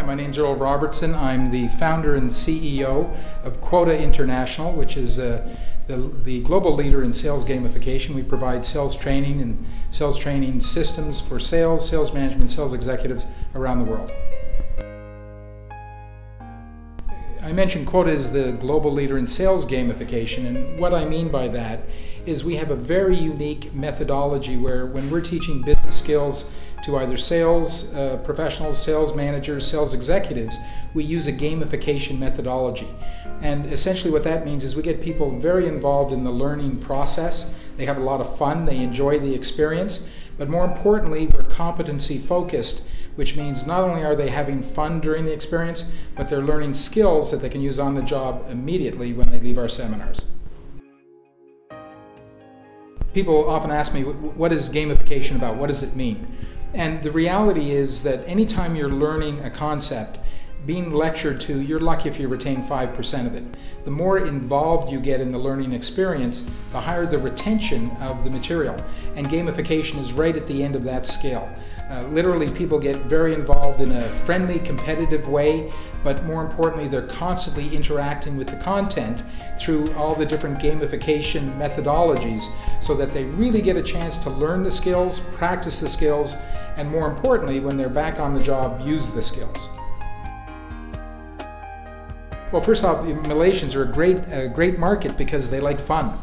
My name's Earl Robertson. I'm the founder and CEO of Quota International, which is the global leader in sales gamification. We provide sales training and sales training systems for sales, sales management, sales executives around the world. I mentioned Quota is the global leader in sales gamification, and what I mean by that is we have a very unique methodology where when we're teaching business skills to either sales professionals, sales managers, sales executives, we use a gamification methodology. And essentially what that means is we get people very involved in the learning process. They have a lot of fun, they enjoy the experience, but more importantly, we're competency focused, which means not only are they having fun during the experience, but they're learning skills that they can use on the job immediately when they leave our seminars. People often ask me, what is gamification about? What does it mean? And the reality is that anytime you're learning a concept, being lectured to, you're lucky if you retain 5% of it. The more involved you get in the learning experience, the higher the retention of the material. And gamification is right at the end of that scale. Literally, people get very involved in a friendly, competitive way, but more importantly, they're constantly interacting with the content through all the different gamification methodologies so that they really get a chance to learn the skills, practice the skills, and more importantly, when they're back on the job, use the skills. Well, first off, Malaysians are a great market because they like fun.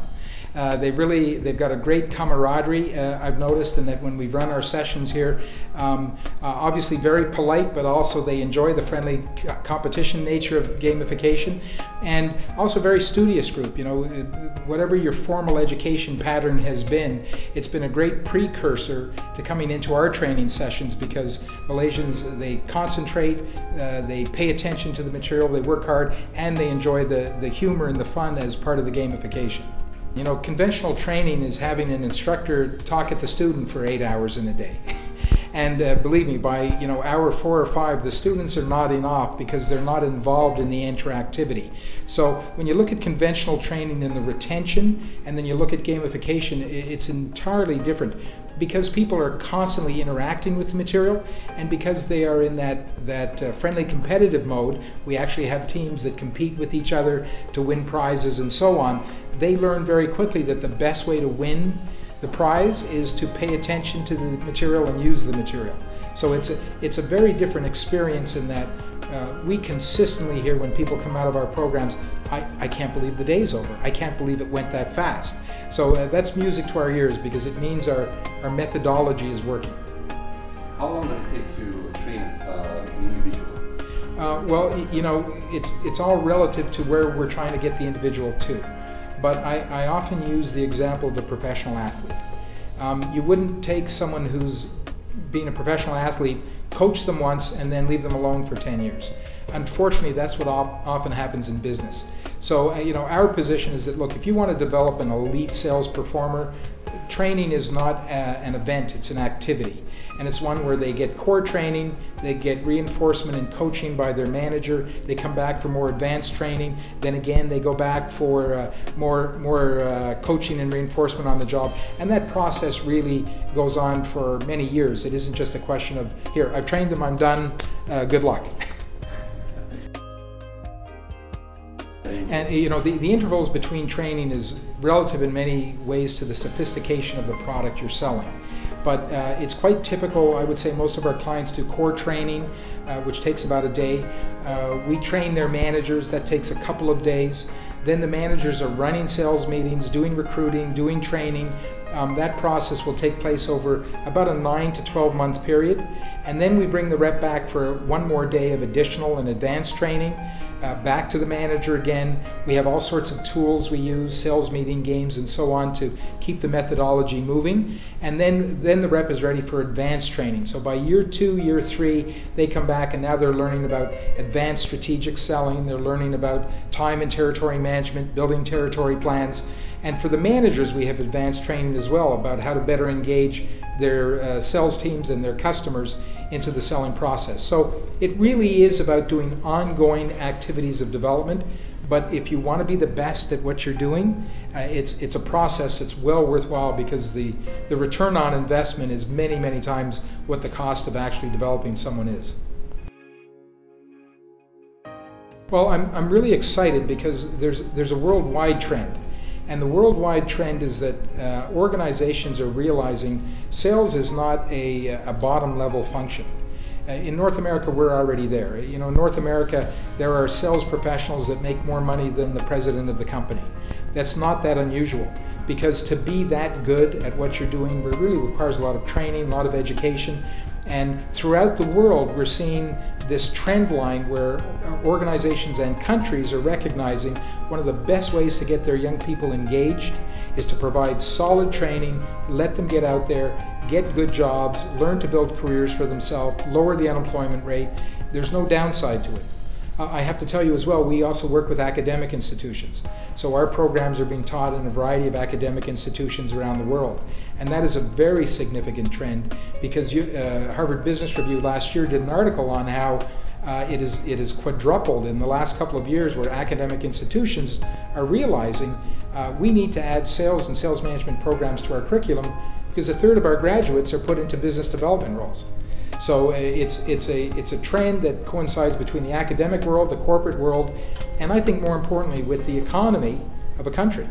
They've got a great camaraderie, I've noticed, and that when we run our sessions here, obviously very polite, but also they enjoy the friendly competition nature of gamification, and also a very studious group. You know, whatever your formal education pattern has been, it's been a great precursor to coming into our training sessions because Malaysians, they concentrate, they pay attention to the material, they work hard, and they enjoy the humor and the fun as part of the gamification. You know, conventional training is having an instructor talk at the student for 8 hours in a day. And believe me, by hour 4 or 5, the students are nodding off because they're not involved in the interactivity. So when you look at conventional training and the retention, and then you look at gamification, it's entirely different because people are constantly interacting with the material, and because they are in that friendly competitive mode. We actually have teams that compete with each other to win prizes and so on. They learn very quickly that the best way to win the prize is to pay attention to the material and use the material. So it's a very different experience in that we consistently hear when people come out of our programs, I can't believe the day's over. I can't believe it went that fast. So that's music to our ears because it means our methodology is working. How long does it take to train an individual? Well, it's all relative to where we're trying to get the individual to. But I often use the example of a professional athlete. You wouldn't take someone who's been a professional athlete, coach them once, and then leave them alone for 10 years. Unfortunately, that's what often happens in business. So, our position is that, look, if you want to develop an elite sales performer, training is not an event, it's an activity. And it's one where they get core training, they get reinforcement and coaching by their manager, they come back for more advanced training, then again they go back for more coaching and reinforcement on the job. And that process really goes on for many years. It isn't just a question of, here, I've trained them, I'm done, good luck. And the intervals between training is relative in many ways to the sophistication of the product you're selling. But it's quite typical. I would say most of our clients do core training, which takes about a day. We train their managers, that takes a couple of days. Then the managers are running sales meetings, doing recruiting, doing training. That process will take place over about a 9 to 12 month period. And then we bring the rep back for one more day of additional and advanced training. Back to the manager again. We have all sorts of tools we use, sales meeting games and so on, to keep the methodology moving. And then the rep is ready for advanced training. So by year 2, year 3, they come back and now they're learning about advanced strategic selling. They're learning about time and territory management, building territory plans. And for the managers, we have advanced training as well about how to better engage their sales teams and their customers into the selling process. So it really is about doing ongoing activities of development, but if you want to be the best at what you're doing, it's a process that's well worthwhile because the return on investment is many, many times what the cost of actually developing someone is. Well, I'm really excited because there's a worldwide trend. And the worldwide trend is that organizations are realizing sales is not a bottom level function. In North America, we're already there. You know, in North America, there are sales professionals that make more money than the president of the company. That's not that unusual, because to be that good at what you're doing really requires a lot of training, a lot of education. And throughout the world, we're seeing this trend line where organizations and countries are recognizing one of the best ways to get their young people engaged is to provide solid training, let them get out there, get good jobs, learn to build careers for themselves, lower the unemployment rate. There's no downside to it. I have to tell you as well, we also work with academic institutions. So our programs are being taught in a variety of academic institutions around the world. And that is a very significant trend, because Harvard Business Review last year did an article on how it is quadrupled in the last couple of years, where academic institutions are realizing we need to add sales and sales management programs to our curriculum, because a third of our graduates are put into business development roles. So it's a trend that coincides between the academic world, the corporate world, and I think more importantly with the economy of a country.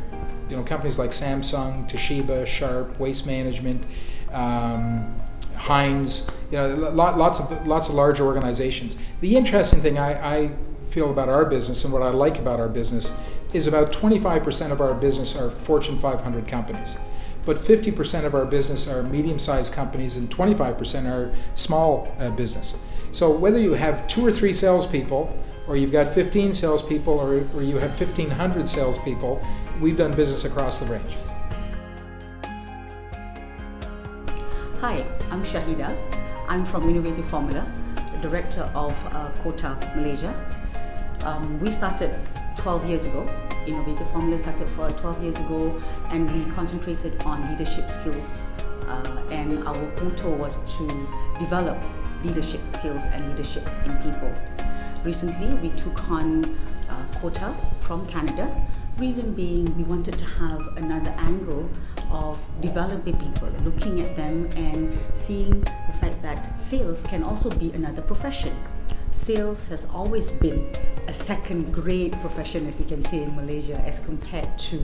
You know, companies like Samsung, Toshiba, Sharp, Waste Management, Heinz, you know, lots of large organizations. The interesting thing I feel about our business, and what I like about our business, is about 25% of our business are Fortune 500 companies. But 50% of our business are medium-sized companies and 25% are small business. So whether you have 2 or 3 salespeople, or you've got 15 salespeople, or you have 1,500 salespeople, we've done business across the range. Hi, I'm Shahida. I'm from Innovative Formula, the director of Quota, Malaysia. We started 12 years ago. Innovative Formula started 12 years ago, and we concentrated on leadership skills. And our motto was to develop leadership skills and leadership in people. Recently, we took on Quota from Canada. Reason being, we wanted to have another angle of developing people, looking at them and seeing the fact that sales can also be another profession. Sales has always been a second-grade profession, as you can say, in Malaysia, as compared to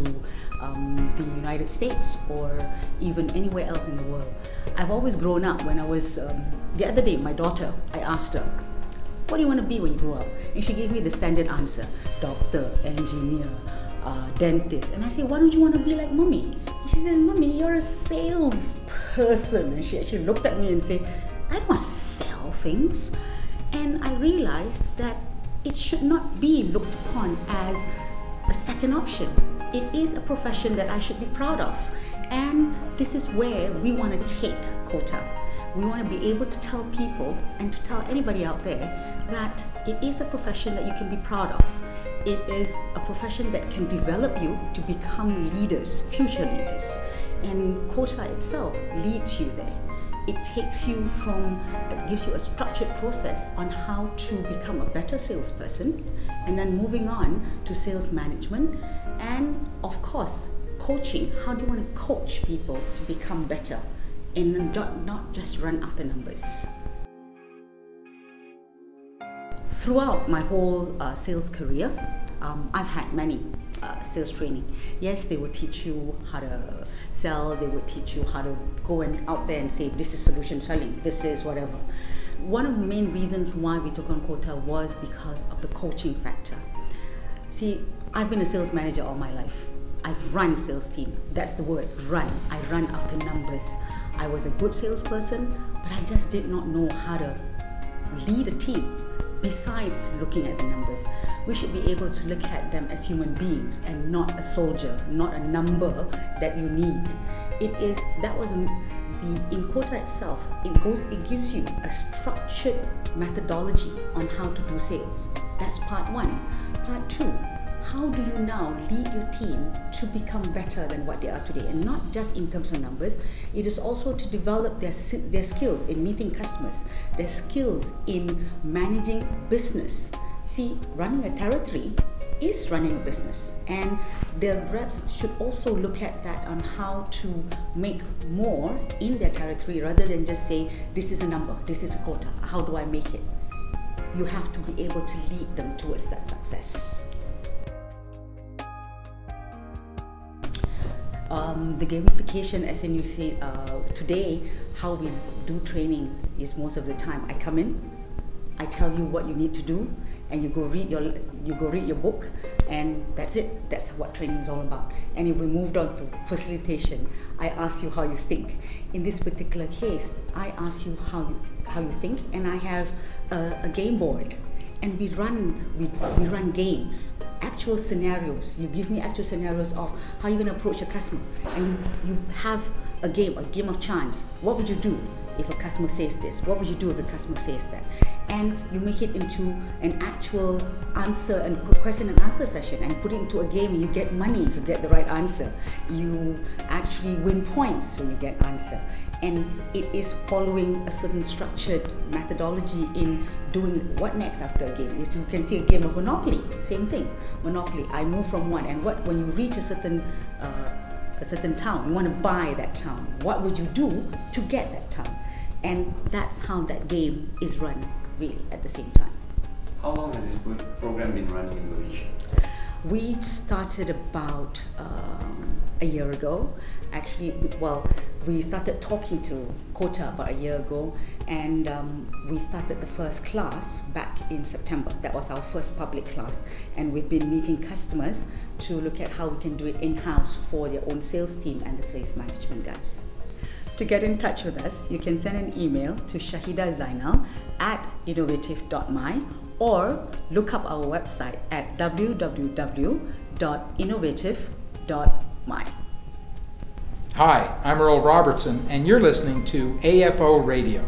the United States or even anywhere else in the world. I've always grown up. When I was, the other day, my daughter, I asked her, what do you want to be when you grow up? And she gave me the standard answer, doctor, engineer, dentist. And I said, why don't you want to be like mommy? And she said, mommy, you're a salesperson. And she actually looked at me and said, I don't want to sell things. And I realized that it should not be looked upon as a second option. It is a profession that I should be proud of. And this is where we want to take Quota. We want to be able to tell people and to tell anybody out there that it is a profession that you can be proud of. It is a profession that can develop you to become leaders, future leaders. And Quota itself leads you there. It takes you from, it gives you a structured process on how to become a better salesperson, and then moving on to sales management, and of course, coaching. How do you want to coach people to become better and not just run after numbers? Throughout my whole sales career, I've had many sales training. Yes, they would teach you how to sell, they would teach you how to go and out there and say, this is solution selling, this is whatever. One of the main reasons why we took on Quota was because of the coaching factor. See, I've been a sales manager all my life. I've run sales team. That's the word, run. I run after numbers. I was a good salesperson, but I just did not know how to lead a team. Besides looking at the numbers, we should be able to look at them as human beings and not a soldier, not a number that you need. In Quota itself, it gives you a structured methodology on how to do sales. That's part 1. Part 2, how do you now lead your team to become better than what they are today? And not just in terms of numbers, it is also to develop their skills in meeting customers, their skills in managing business. See, running a territory is running a business, and the reps should also look at that on how to make more in their territory rather than just say, this is a number, this is a quota, how do I make it? you have to be able to lead them towards that success. The gamification, as in you see today, how we do training is most of the time I come in, I tell you what you need to do, and you go read your book, and that's it. That's what training is all about. And if we moved on to facilitation, I ask you how you think. In this particular case, I ask you how you think, and I have a game board, and we run games. Actual scenarios. You give me actual scenarios of how you're going to approach a customer, and you have a game of chance. What would you do if a customer says this? What would you do if the customer says that? And you make it into an actual answer and question and answer session, and put it into a game, and you get money if you get the right answer. You actually win points when you get answer. And it is following a certain structured methodology in doing what next after a game. You can see a game of Monopoly, same thing. Monopoly, I move from one, and when you reach a certain town, you want to buy that town. What would you do to get that town? And that's how that game is run, really, at the same time. How long has this program been running in Malaysia? We started about a year ago. Actually, we started talking to Quota about a year ago, and we started the first class back in September. That was our first public class, and we've been meeting customers to look at how we can do it in-house for their own sales team and the sales management guys. To get in touch with us, you can send an email to shahidazainal@innovative.my, or look up our website at www.innovative.my. Hi, I'm Earl Robertson, and you're listening to AFO Radio.